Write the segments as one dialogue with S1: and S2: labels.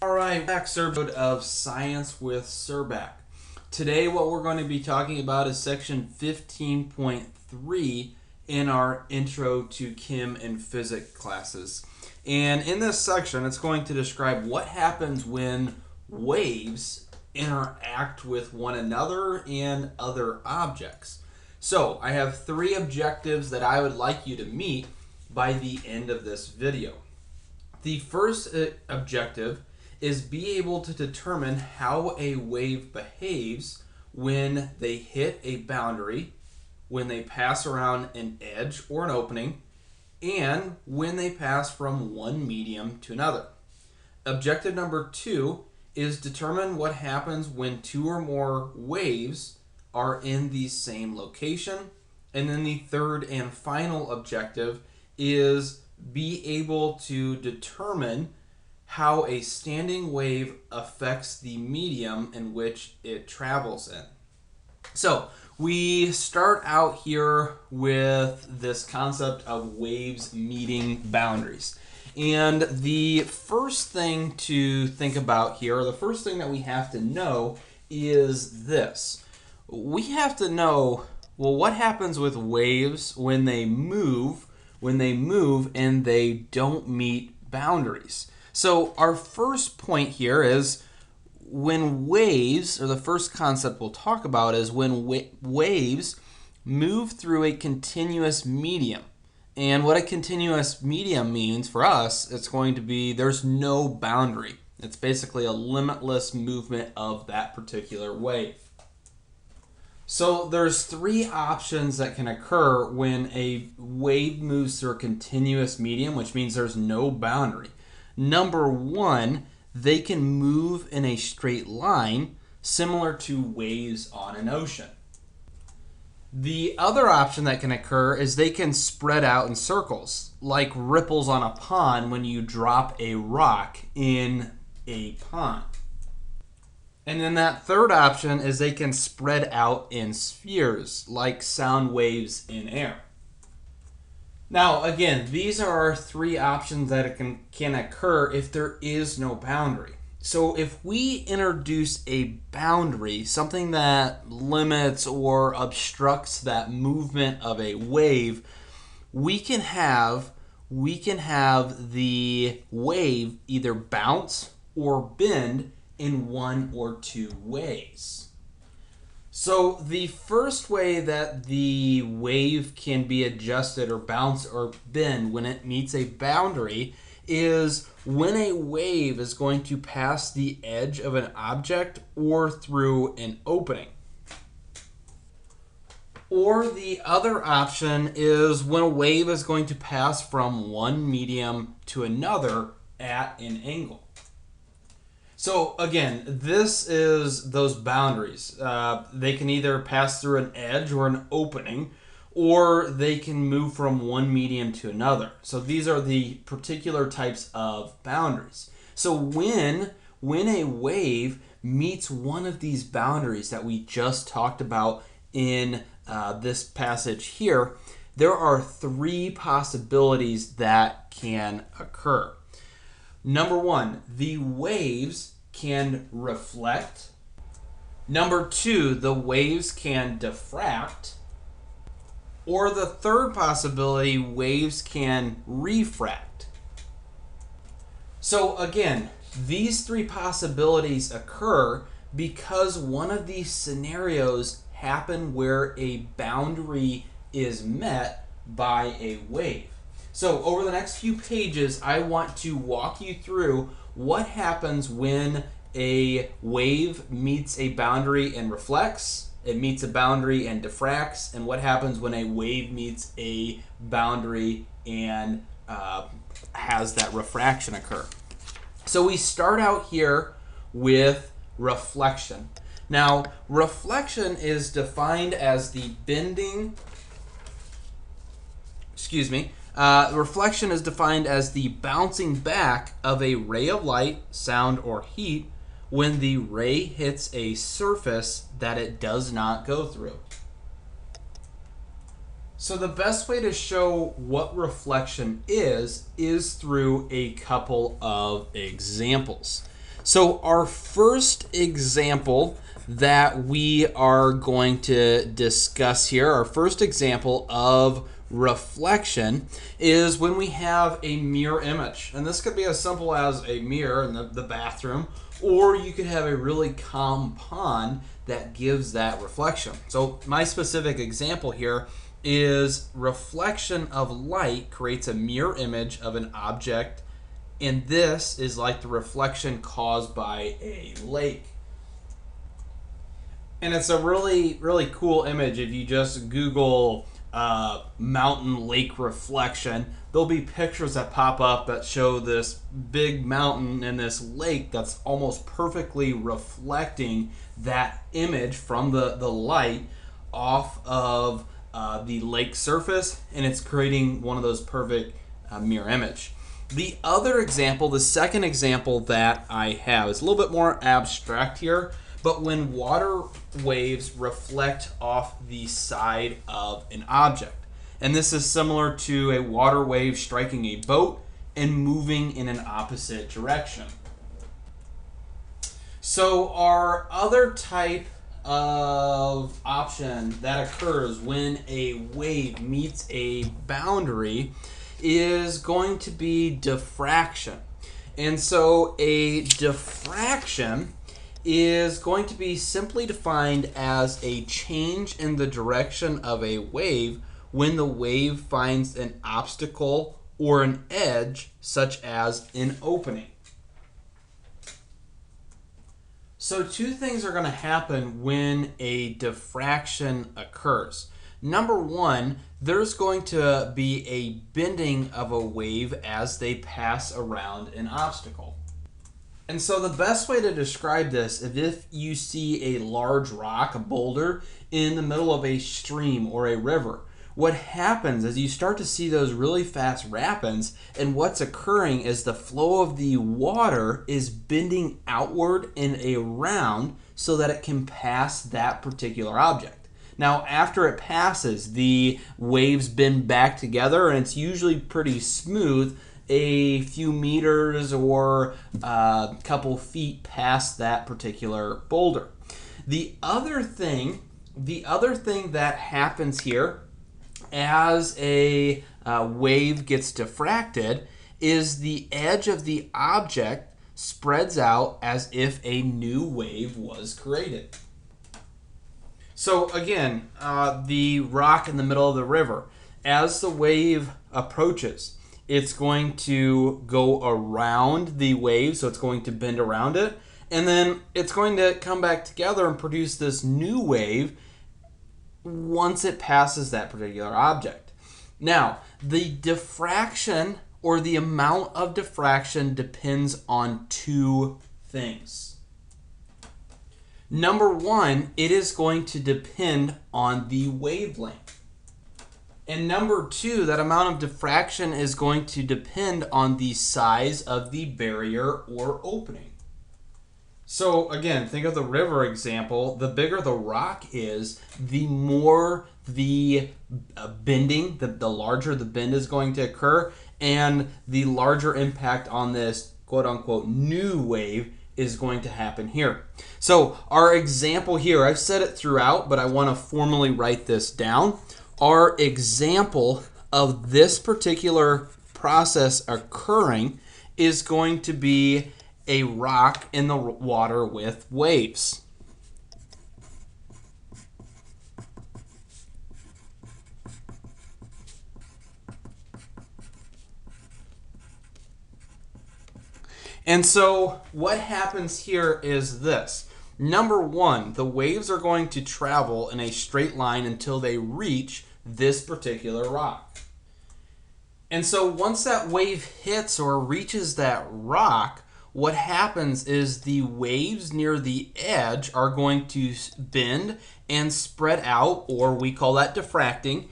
S1: Alright, next episode of Science with Surback. Today what we're going to be talking about is section 15.3 in our Intro to Chem and Physics classes. And in this section it's going to describe what happens when waves interact with one another and other objects. So I have three objectives that I would like you to meet by the end of this video. The first objective is be able to determine how a wave behaves when they hit a boundary, when they pass around an edge or an opening, and when they pass from one medium to another. Objective number 2 is determine what happens when two or more waves are in the same location. And then the third and final objective is be able to determine how a standing wave affects the medium in which it travels in. So we start out here with this concept of waves meeting boundaries. And the first thing to think about here, or the first thing that we have to know is this. We have to know, well, what happens with waves when they move and they don't meet boundaries. So our first point here is when waves, or the first concept we'll talk about is when waves move through a continuous medium. And what a continuous medium means for us, it's going to be there's no boundary. It's basically a limitless movement of that particular wave. So there's three options that can occur when a wave moves through a continuous medium, which means there's no boundary. Number one, they can move in a straight line, similar to waves on an ocean. The other option that can occur is they can spread out in circles, like ripples on a pond when you drop a rock in a pond. And then that third option is they can spread out in spheres, like sound waves in air. Now, again, these are our three options that can occur if there is no boundary. So if we introduce a boundary, something that limits or obstructs that movement of a wave, we can have the wave either bounce or bend in one or two ways. So the first way that the wave can be adjusted or bounce or bend when it meets a boundary is when a wave is going to pass the edge of an object or through an opening. Or the other option is when a wave is going to pass from one medium to another at an angle. So again, this is those boundaries. They can either pass through an edge or an opening, or they can move from one medium to another. So these are the particular types of boundaries. So when a wave meets one of these boundaries that we just talked about in this passage here, there are three possibilities that can occur. Number one, the waves can reflect. Number two, the waves can diffract. Or the third possibility, waves can refract. So again, these three possibilities occur because one of these scenarios happen where a boundary is met by a wave. So over the next few pages, I want to walk you through what happens when a wave meets a boundary and reflects, it meets a boundary and diffracts, and what happens when a wave meets a boundary and has that refraction occur. So we start out here with reflection. Now, reflection is defined as the bending, reflection is defined as the bouncing back of a ray of light, sound, or heat when the ray hits a surface that it does not go through. So the best way to show what reflection is through a couple of examples. So our first example that we are going to discuss here, our first example of reflection, is when we have a mirror image. And this could be as simple as a mirror in the bathroom, or you could have a really calm pond that gives that reflection. So my specific example here is reflection of light creates a mirror image of an object, and this is like the reflection caused by a lake. And it's a really, really cool image. If you just Google mountain lake reflection, there'll be pictures that pop up that show this big mountain and this lake that's almost perfectly reflecting that image from the light off of the lake surface, and it's creating one of those perfect mirror image. The other example, the second example that I have, is a little bit more abstract here, but when water waves reflect off the side of an object. And this is similar to a water wave striking a boat and moving in an opposite direction. So our other type of option that occurs when a wave meets a boundary is going to be diffraction. And so a diffraction is going to be simply defined as a change in the direction of a wave when the wave finds an obstacle or an edge, such as an opening. So two things are going to happen when a diffraction occurs. Number one, there's going to be a bending of a wave as they pass around an obstacle. And so the best way to describe this is if you see a large rock, a boulder, in the middle of a stream or a river. What happens is you start to see those really fast rapids, and what's occurring is the flow of the water is bending outward and around so that it can pass that particular object. Now, after it passes, the waves bend back together, and it's usually pretty smooth a few meters or a couple feet past that particular boulder. The other thing that happens here as a wave gets diffracted is the edge of the object spreads out as if a new wave was created. So again, the rock in the middle of the river, as the wave approaches, it's going to go around the wave, so it's going to bend around it, and then it's going to come back together and produce this new wave once it passes that particular object. Now, the diffraction or the amount of diffraction depends on two things. Number one, it is going to depend on the wavelength. And number two, that amount of diffraction is going to depend on the size of the barrier or opening. So again, think of the river example. The bigger the rock is, the more the bending, the larger the bend is going to occur, and the larger impact on this quote-unquote new wave is going to happen here. So our example here, I've said it throughout, but I want to formally write this down. Our example of this particular process occurring is going to be a rock in the water with waves. And so what happens here is this. Number one, the waves are going to travel in a straight line until they reach this particular rock. And so once that wave hits or reaches that rock, what happens is the waves near the edge are going to bend and spread out, or we call that diffracting,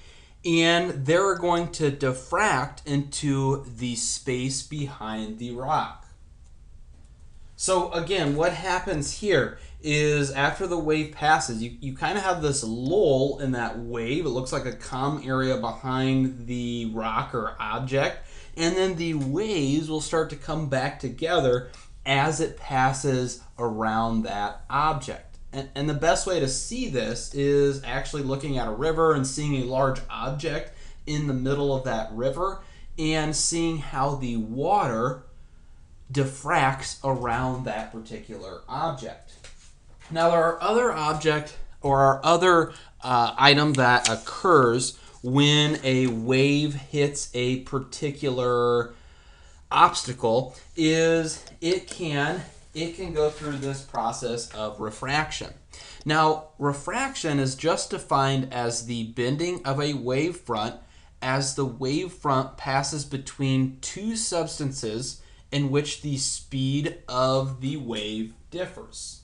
S1: and they're going to diffract into the space behind the rock. So again, what happens here is after the wave passes, you kind of have this lull in that wave. It looks like a calm area behind the rock or object. And then the waves will start to come back together as it passes around that object. And the best way to see this is actually looking at a river and seeing a large object in the middle of that river and seeing how the water diffracts around that particular object. Now there are other item that occurs when a wave hits a particular obstacle is it can go through this process of refraction. Now, refraction is just defined as the bending of a wavefront as the wavefront passes between two substances in which the speed of the wave differs.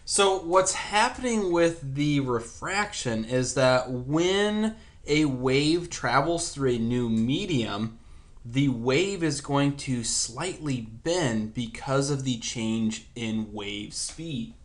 S1: So what's happening with the refraction is that when a wave travels through a new medium, the wave is going to slightly bend because of the change in wave speed.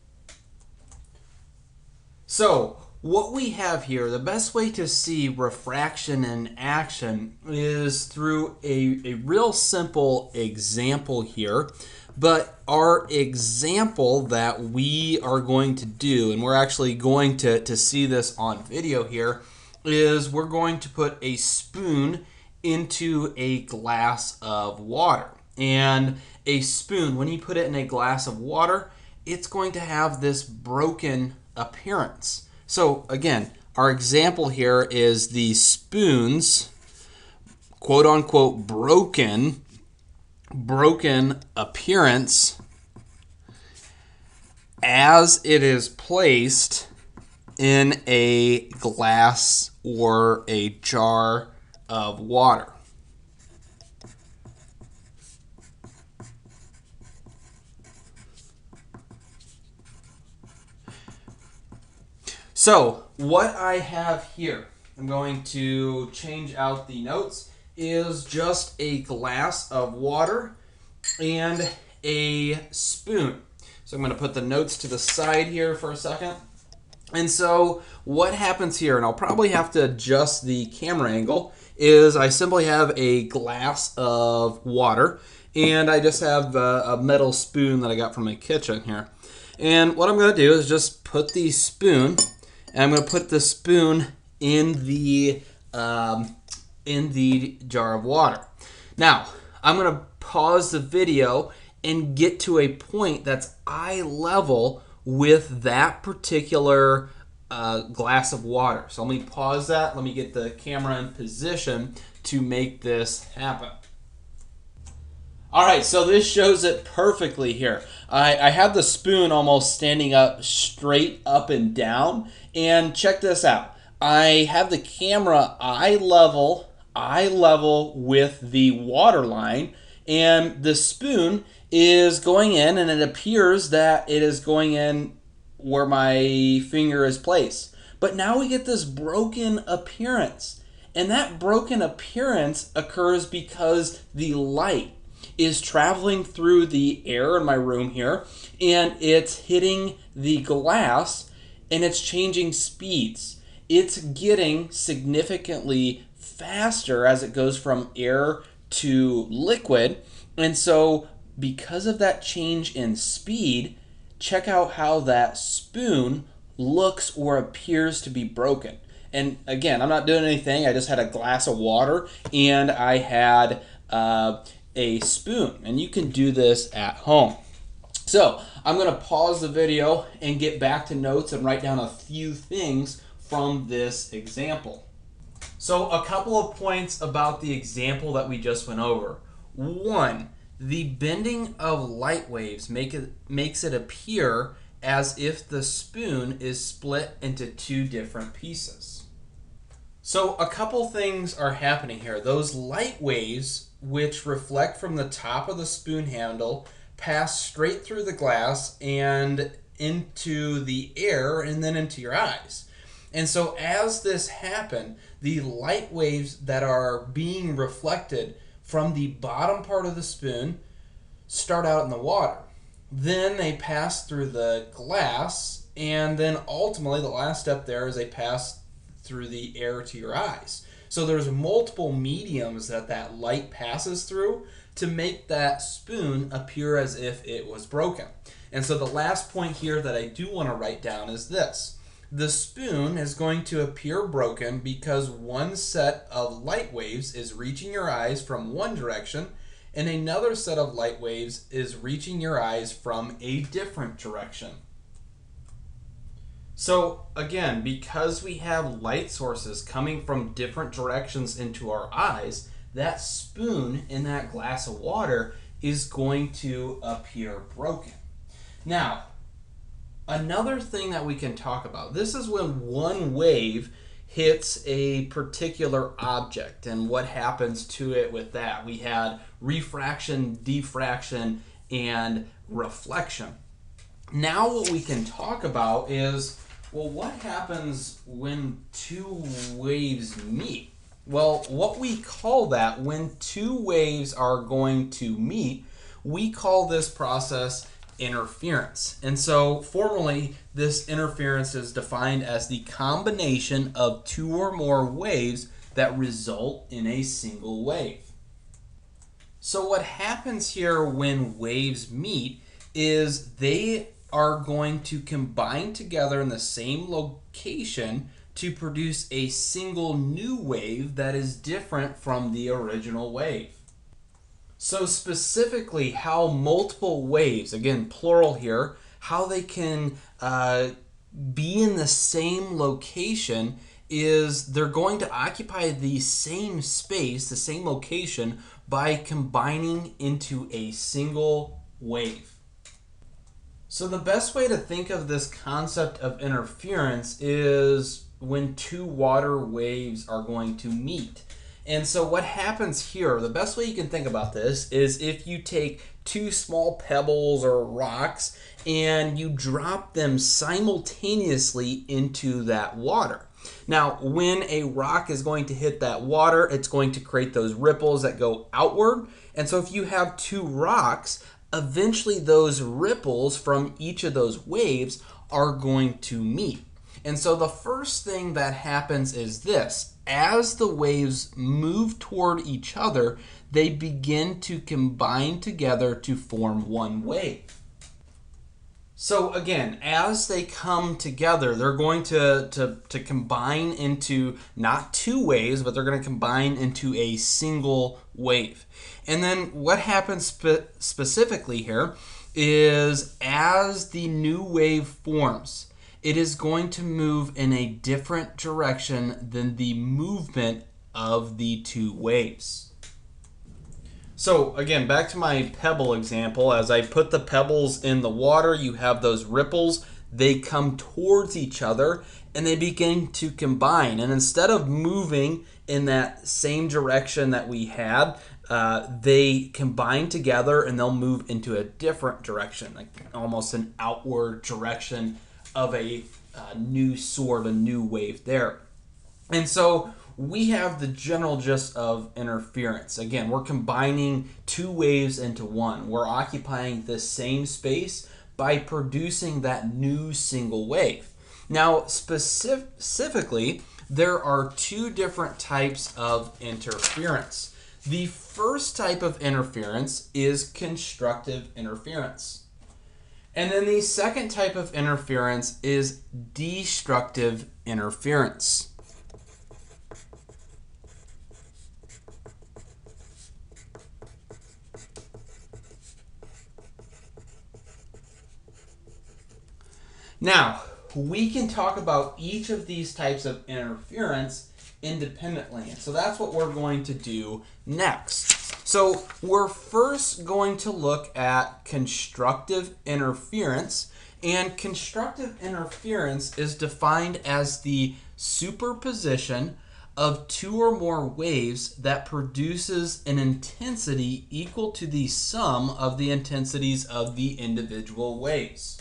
S1: So what we have here, the best way to see refraction in action is through a real simple example here. But our example that we are going to do, and we're actually going to see this on video here, is we're going to put a spoon into a glass of water. And a spoon, when you put it in a glass of water, it's going to have this broken appearance. So again, our example here is the spoon's quote unquote broken appearance as it is placed in a glass or a jar of water. So what I have here, I'm going to change out the notes, is just a glass of water and a spoon. So I'm going to put the notes to the side here for a second. And so what happens here, and I'll probably have to adjust the camera angle, is I simply have a glass of water and I just have a metal spoon that I got from my kitchen here. And what I'm going to do is just put the spoon, and I'm going to put the spoon in the jar of water. Now, I'm going to pause the video and get to a point that's eye level with that particular glass of water. So let me pause that. Let me get the camera in position to make this happen. All right, so this shows it perfectly here. I have the spoon almost standing up straight up and down, and check this out. I have the camera eye level with the water line, and the spoon is going in, and it appears that it is going in where my finger is placed. But now we get this broken appearance, and that broken appearance occurs because the light is traveling through the air in my room here, and it's hitting the glass, and it's changing speeds. It's getting significantly faster as it goes from air to liquid. And so because of that change in speed, check out how that spoon looks or appears to be broken. And again, I'm not doing anything. I just had a glass of water and I had a spoon. And you can do this at home. So I'm going to pause the video and get back to notes and write down a few things from this example. So a couple of points about the example that we just went over. One, the bending of light waves makes it appear as if the spoon is split into two different pieces. So a couple things are happening here. Those light waves, which reflect from the top of the spoon handle, pass straight through the glass and into the air and then into your eyes. And so as this happened, the light waves that are being reflected from the bottom part of the spoon start out in the water. Then they pass through the glass, and then ultimately the last step there is they pass through the air to your eyes. So there's multiple mediums that light passes through to make that spoon appear as if it was broken. And so the last point here that I do want to write down is this. The spoon is going to appear broken because one set of light waves is reaching your eyes from one direction and another set of light waves is reaching your eyes from a different direction. So again, because we have light sources coming from different directions into our eyes, that spoon in that glass of water is going to appear broken. Now, another thing that we can talk about, this is when one wave hits a particular object and what happens to it with that. We had refraction, diffraction, and reflection. Now what we can talk about is, well, what happens when two waves meet? Well, what we call that, when two waves are going to meet, we call this process interference. And so formally, this interference is defined as the combination of two or more waves that result in a single wave. So what happens here when waves meet is they are going to combine together in the same location to produce a single new wave that is different from the original wave. So specifically, how multiple waves, again plural here, how they can be in the same location is they're going to occupy the same space, the same location, by combining into a single wave. So the best way to think of this concept of interference is when two water waves are going to meet. And so what happens here, the best way you can think about this is if you take two small pebbles or rocks and you drop them simultaneously into that water. Now, when a rock is going to hit that water, it's going to create those ripples that go outward. And so if you have two rocks, eventually those ripples from each of those waves are going to meet. And so the first thing that happens is this. As the waves move toward each other, they begin to combine together to form one wave. So again, as they come together, they're going to combine into not two waves, but they're going to combine into a single wave. And then what happens specifically here is as the new wave forms, it is going to move in a different direction than the movement of the two waves. So again, back to my pebble example, as I put the pebbles in the water, you have those ripples, they come towards each other and they begin to combine. And instead of moving in that same direction that we had, they combine together and they'll move into a different direction, like almost an outward direction of a new sort, a new wave there. And so we have the general gist of interference. Again, we're combining two waves into one. We're occupying the same space by producing that new single wave. Now, specifically, there are two different types of interference. The first type of interference is constructive interference. And then the second type of interference is destructive interference. Now, we can talk about each of these types of interference independently. And so that's what we're going to do next. So we're first going to look at constructive interference, and constructive interference is defined as the superposition of two or more waves that produces an intensity equal to the sum of the intensities of the individual waves.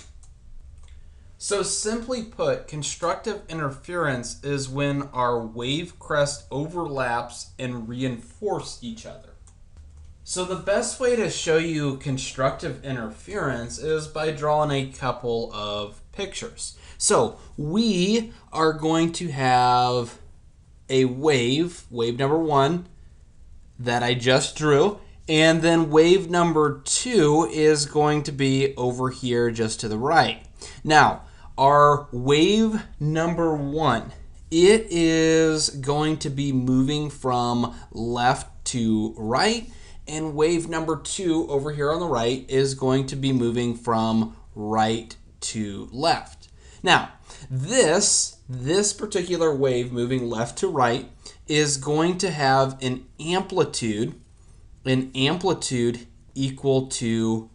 S1: So simply put, constructive interference is when our wave crest overlaps and reinforce each other. So the best way to show you constructive interference is by drawing a couple of pictures. So we are going to have a wave number one that I just drew, And then wave number 2 is going to be over here just to the right. Now, our wave number 1, it is going to be moving from left to right, and wave number 2 over here on the right is going to be moving from right to left. Now, this particular wave moving left to right is going to have an amplitude equal to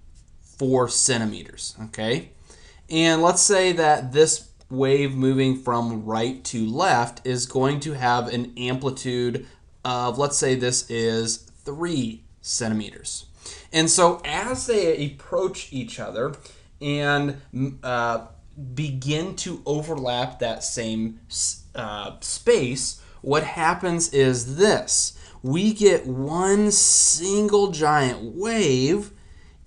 S1: 4 centimeters, okay? And let's say that this wave moving from right to left is going to have an amplitude of, let's say this is 3 centimeters. And so as they approach each other and begin to overlap that same space, what happens is this. We get one single giant wave,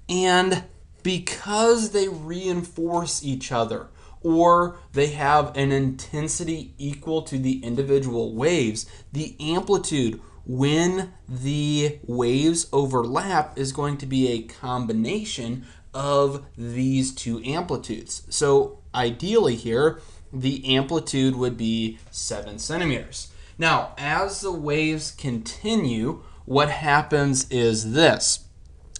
S1: and because they reinforce each other, or they have an intensity equal to the individual waves, the amplitude when the waves overlap is going to be a combination of these two amplitudes. So ideally here, the amplitude would be 7 centimeters. Now, as the waves continue, what happens is this.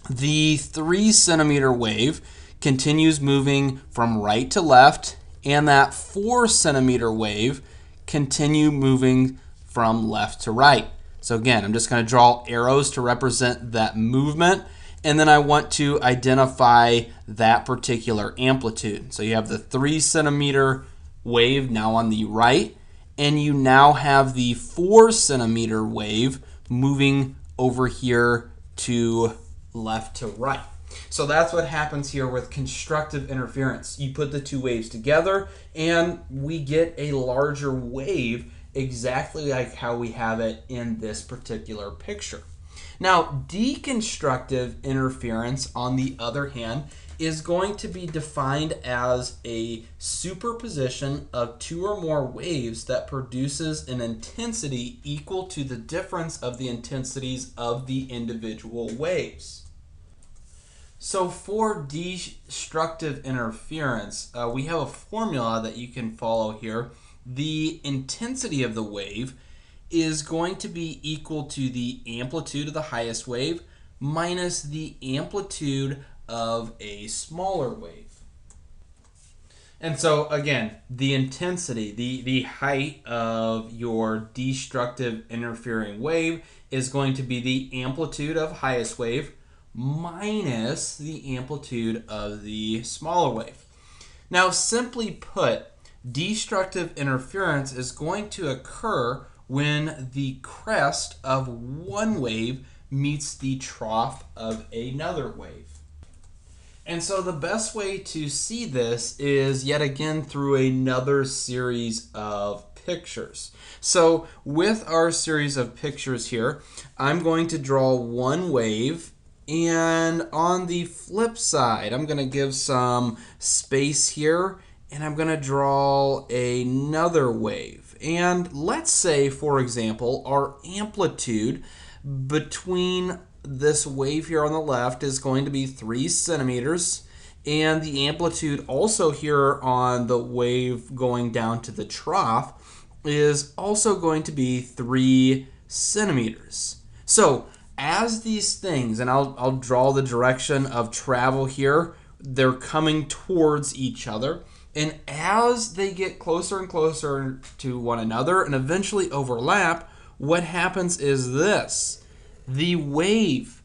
S1: The 3 centimeter wave continues moving from right to left, and that 4 centimeter wave continue moving from left to right. So again, I'm just going to draw arrows to represent that movement, and then I want to identify that particular amplitude. So you have the 3 centimeter wave now on the right, and you now have the 4 centimeter wave moving over here to left to right. So that's what happens here with constructive interference. You put the two waves together and we get a larger wave exactly like how we have it in this particular picture. Now, deconstructive interference, on the other hand, is going to be defined as a superposition of 2 or more waves that produces an intensity equal to the difference of the intensities of the individual waves. So for destructive interference, we have a formula that you can follow here. The intensity of the wave is going to be equal to the amplitude of the highest wave minus the amplitude of a smaller wave. And so again, the intensity, the height of your destructive interfering wave is going to be the amplitude of highest wave minus the amplitude of the smaller wave. Now, simply put, destructive interference is going to occur when the crest of one wave meets the trough of another wave. And so the best way to see this is yet again through another series of pictures. So with our series of pictures here, I'm going to draw one wave, and on the flip side, I'm going to give some space here, and I'm going to draw another wave. And let's say, for example, our amplitude between this wave here on the left is going to be 3 centimeters, and the amplitude also here on the wave going down to the trough is also going to be 3 centimeters. So as these things, and I'll draw the direction of travel here, they're coming towards each other, and as they get closer and closer to one another and eventually overlap, what happens is this. The wave,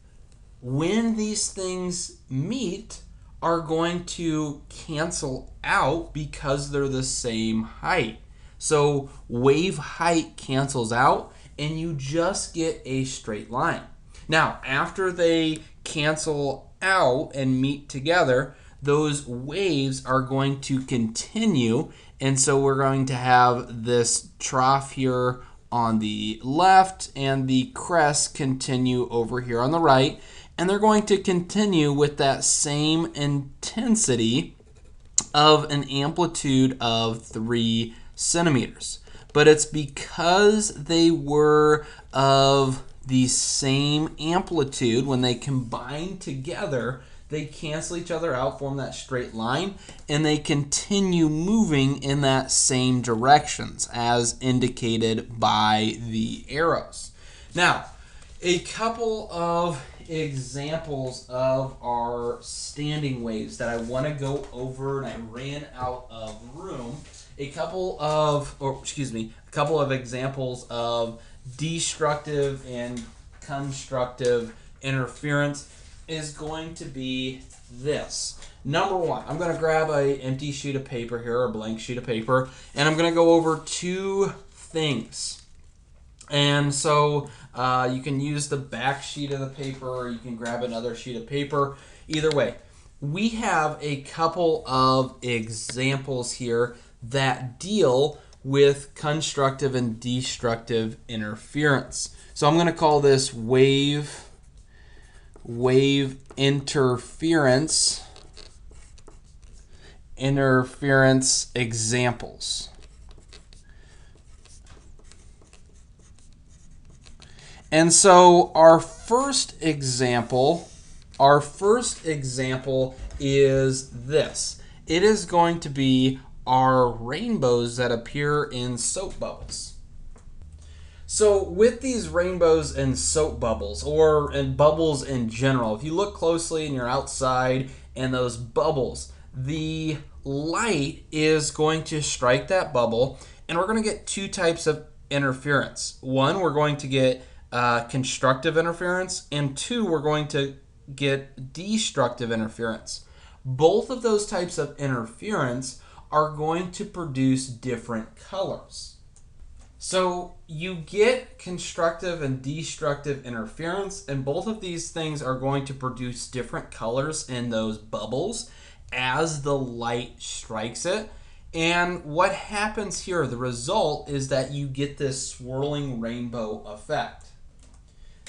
S1: when these things meet, are going to cancel out because they're the same height. So wave height cancels out and you just get a straight line. Now, after they cancel out and meet together, those waves are going to continue, and so we're going to have this trough here on the left and the crest continue over here on the right, and they're going to continue with that same intensity of an amplitude of 3 centimeters. But it's because they were of the same amplitude, when they combine together, they cancel each other out, form that straight line, and they continue moving in that same directions as indicated by the arrows. Now, a couple of examples of our standing waves that I want to go over, and I ran out of room. A couple of examples of destructive and constructive interference is going to be this. Number one, I'm going to grab an empty sheet of paper here, a blank sheet of paper, and I'm going to go over two things. And so you can use the back sheet of the paper, or you can grab another sheet of paper. Either way, we have a couple of examples here that deal with constructive and destructive interference. So I'm going to call this wave interference examples. And so our first example is this. It is going to be our rainbows that appear in soap bubbles. So with these rainbows and soap bubbles, or in bubbles in general, if you look closely and you're outside and those bubbles, the light is going to strike that bubble, and we're going to get two types of interference. One, we're going to get constructive interference, and two, we're going to get destructive interference. Both of those types of interference are going to produce different colors. So you get constructive and destructive interference, and both of these things are going to produce different colors in those bubbles as the light strikes it. And what happens here, the result is that you get this swirling rainbow effect.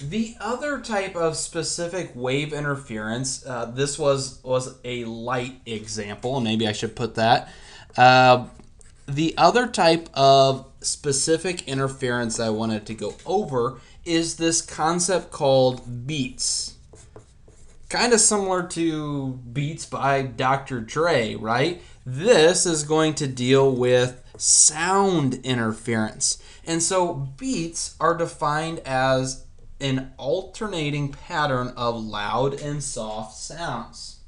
S1: The other type of specific wave interference, this was a light example, maybe I should put that. The other type of specific interference I wanted to go over is this concept called beats. Kind of similar to Beats by Dr. Dre, right? This is going to deal with sound interference. And so beats are defined as an alternating pattern of loud and soft sounds.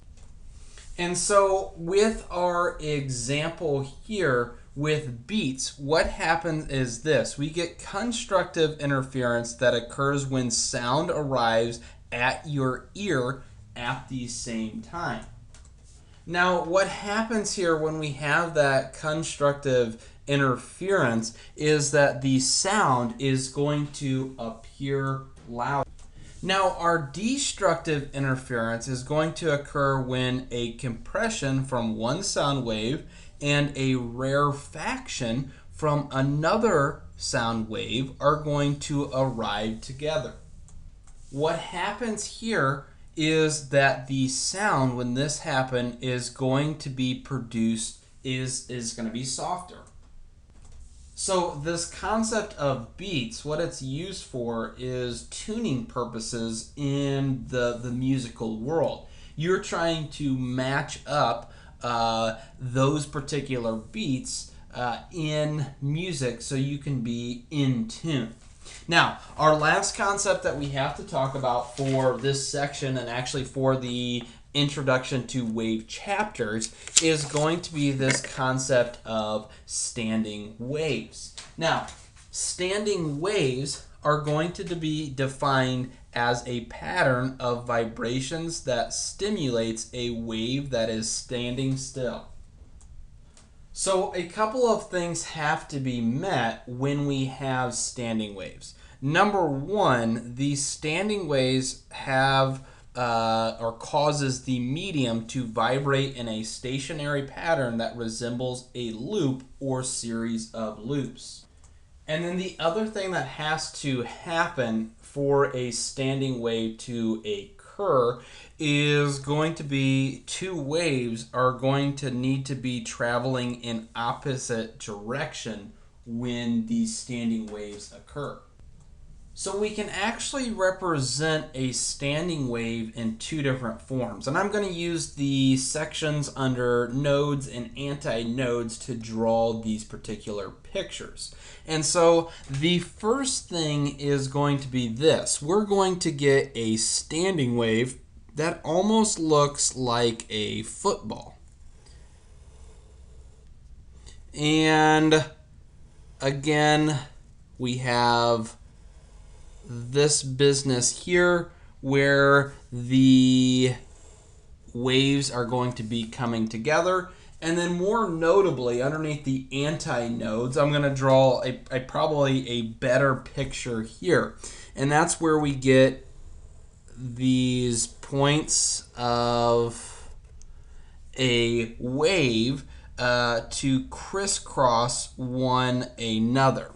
S1: And so with our example here with beats, what happens is this. We get constructive interference that occurs when sound arrives at your ear at the same time. Now, what happens here when we have that constructive interference is that the sound is going to appear loud. Now, our destructive interference is going to occur when a compression from one sound wave and a rarefaction from another sound wave are going to arrive together. What happens here is that the sound, when this happens, is going to be produced, is going to be softer. So this concept of beats, what it's used for is tuning purposes in the musical world. You're trying to match up those particular beats in music so you can be in tune. Now, our last concept that we have to talk about for this section, and actually for the introduction to wave chapters, is going to be this concept of standing waves. Now, standing waves are going to be defined as a pattern of vibrations that stimulates a wave that is standing still. So a couple of things have to be met when we have standing waves. Number one, these standing waves have or causes the medium to vibrate in a stationary pattern that resembles a loop or series of loops. And then the other thing that has to happen for a standing wave to occur is going to be two waves are going to need to be traveling in opposite direction when these standing waves occur. So we can actually represent a standing wave in two different forms. And I'm going to use the sections under nodes and antinodes to draw these particular pictures. And so the first thing is going to be this. We're going to get a standing wave that almost looks like a football. And again, we have this business here where the waves are going to be coming together. And then more notably, underneath the antinodes, I'm going to draw probably a better picture here. And that's where we get these points of a wave to crisscross one another.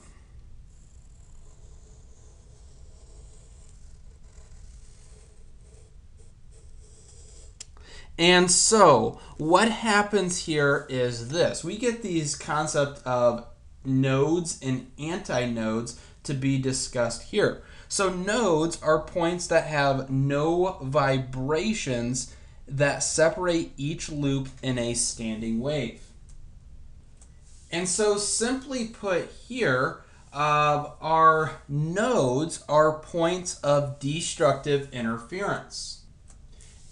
S1: And so what happens here is this. We get these concept of nodes and antinodes to be discussed here. So nodes are points that have no vibrations that separate each loop in a standing wave. And so simply put here, our nodes are points of destructive interference.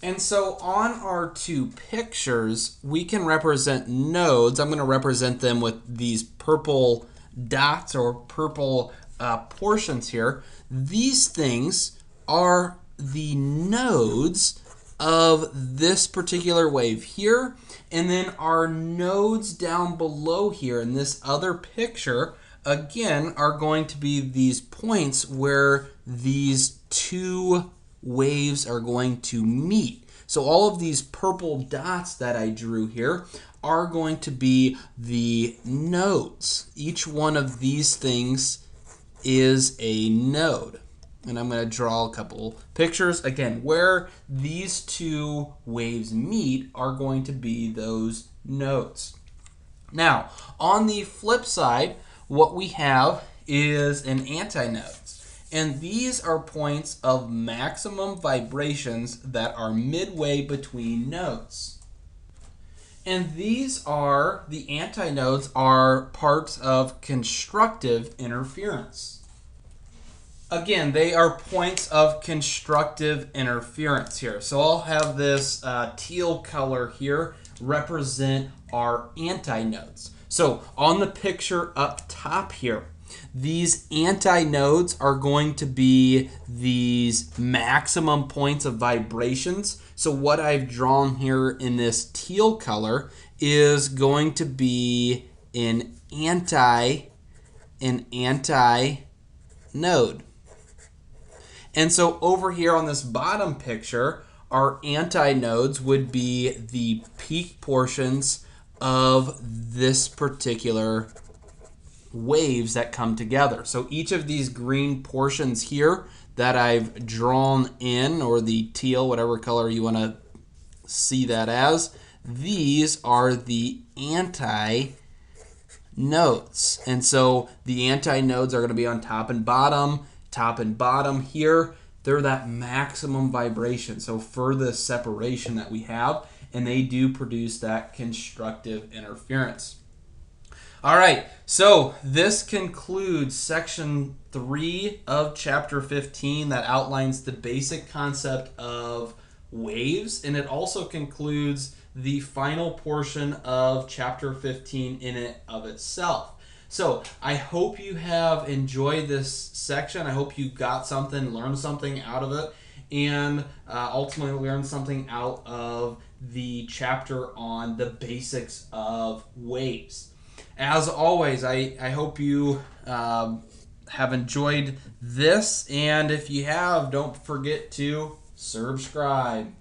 S1: And so on our two pictures, we can represent nodes. I'm going to represent them with these purple dots or purple portions here. These things are the nodes of this particular wave here. And then our nodes down below here in this other picture, again, are going to be these points where these two waves are going to meet. So all of these purple dots that I drew here are going to be the nodes. Each one of these things is a node. And I'm going to draw a couple pictures. Again, where these two waves meet are going to be those nodes. Now, on the flip side, what we have is an antinode. And these are points of maximum vibrations that are midway between nodes. And the antinodes are parts of constructive interference. Again, they are points of constructive interference here. So I'll have this teal color here represent our antinodes. So on the picture up top here, these antinodes are going to be these maximum points of vibrations. So what I've drawn here in this teal color is going to be an antinode. And so over here on this bottom picture, our antinodes would be the peak portions of this particular waves that come together. So each of these green portions here that I've drawn in, or the teal, whatever color you want to see that as, these are the antinodes. And so the antinodes are going to be on top and bottom here. They're that maximum vibration, so furthest separation that we have, and they do produce that constructive interference. All right, so this concludes section 3 of chapter 15 that outlines the basic concept of waves, and it also concludes the final portion of chapter 15 in and of itself. So I hope you have enjoyed this section. I hope you got something, learned something out of it, and ultimately learned something out of the chapter on the basics of waves. As always, I hope you have enjoyed this, and if you have, don't forget to subscribe.